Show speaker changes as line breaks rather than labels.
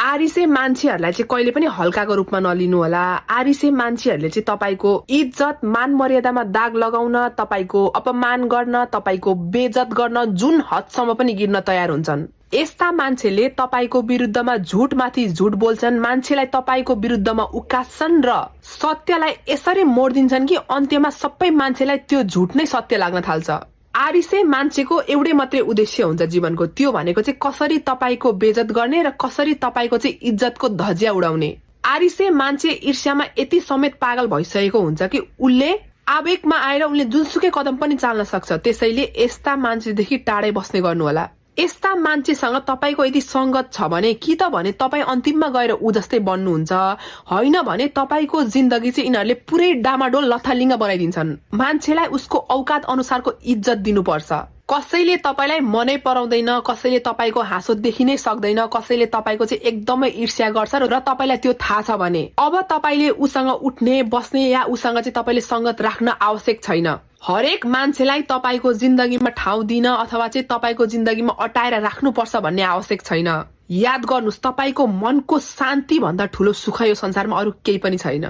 आरिसे मान्छेहरूलाई चाहिँ कहिले पनि हल्काको रूपमा नलिनु होला। आरिसे मान्छेहरूले चाहिँ तपाईको इज्जत मान मर्यादामा दाग लगाउन, तपाईको अपमान गर्न, तपाईको बेइज्जत गर्न जुन हदसम्म पनि गिर्न तयार हुन्छन्। यस्ता मान्छेले तपाईको विरुद्धमा झुट माथि झुट बोल्छन्, मान्छेलाई तपाईको विरुद्धमा उकास्छन् र सत्यलाई यसरी मोडिदिन्छन् कि अन्त्यमा सबै मान्छेलाई त्यो झुट नै सत्य लाग्न थाल्छ। आरिसे मान्छेको एउटै मात्रै उद्देश्य हुन्छ जीवनको, त्यो भनेको चाहिँ कसरी तपाईको बेइज्जत गर्ने र कसरी तपाईको चाहिँ इज्जतको धजिया उडाउने। आरिसे मान्छे ईर्ष्यामा यति समेत पागल भइसकेको हुन्छ कि उसले आवेगमा आएर उनले जुनसुकै कदम पनि चाल्न सक्छ। त्यसैले यस्ता मान्छेदेखि टाढै बस्ने गर्नु होला। यस्ता मान्छेसँग तपाईको यदि संगत छ भने कि त भने तपाई अन्तिममा गएर उ जस्तै बन्नुहुन्छ, होइन भने तपाईको जिन्दगी चाहिँ यिनीहरूले पुरै डामाडोल लथालिङ्ग बनाइदिन्छन्। मान्छेलाई उसको औकात अनुसारको इज्जत दिनुपर्छ। कसैले तपाईलाई मनै पराउँदैन, कसैले तपाईको हाँसो देखिनै सक्दैन, कसैले तपाईको चाहिँ एकदमै ईर्ष्या गर्छ र तपाईलाई त्यो थाहा छ भने अब तपाईले उसँग उठ्ने बस्ने या उसँग चाहिँ तपाईले संगत राख्न आवश्यक छैन। हरेक मान्छेलाई तपाईको जिन्दगीमा ठाउँ दिन अथवा चाहिँ तपाईको जिन्दगीमा अटाएर राख्नुपर्छ भन्ने आवश्यक छैन। याद गर्नुस्, तपाईको मनको शान्ति भन्दा ठूलो सुख यो संसारमा अरू केही पनि छैन।